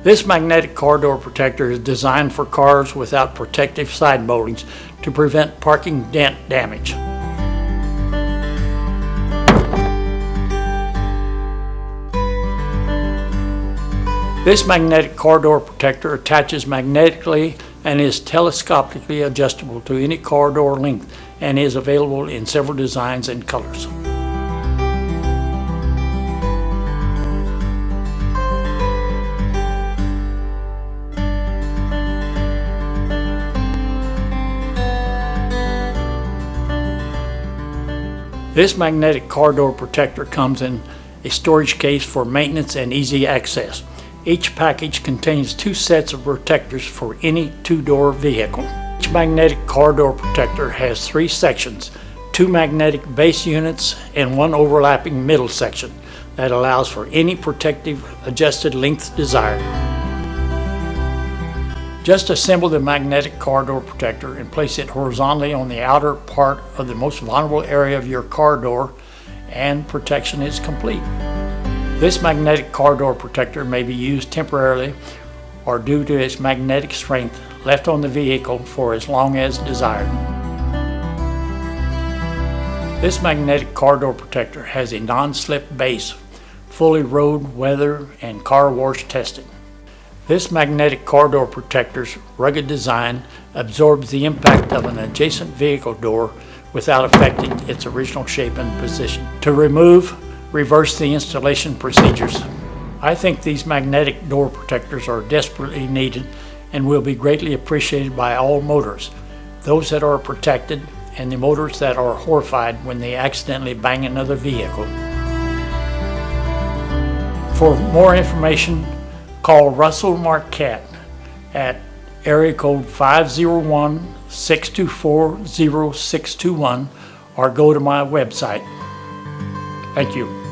This magnetic car door protector is designed for cars without protective side moldings to prevent parking dent damage. This magnetic car door protector attaches magnetically and is telescopically adjustable to any car door length and is available in several designs and colors. This magnetic car door protector comes in a storage case for maintenance and easy access. Each package contains 2 sets of protectors for any 2-door vehicle. Each magnetic car door protector has 3 sections, 2 magnetic base units and 1 overlapping middle section that allows for any protective adjusted length desired. Just assemble the magnetic car door protector and place it horizontally on the outer part of the most vulnerable area of your car door, and protection is complete. This magnetic car door protector may be used temporarily or due to its magnetic strength left on the vehicle for as long as desired. This magnetic car door protector has a non-slip base, fully road, weather, and car wash tested. This magnetic car door protector's rugged design absorbs the impact of an adjacent vehicle door without affecting its original shape and position. To remove, reverse the installation procedures. I think these magnetic door protectors are desperately needed and will be greatly appreciated by all motorists, those that are protected and the motorists that are horrified when they accidentally bang another vehicle. For more information, call Russell Marquette at area code 501-624-0621 or go to my website. Thank you.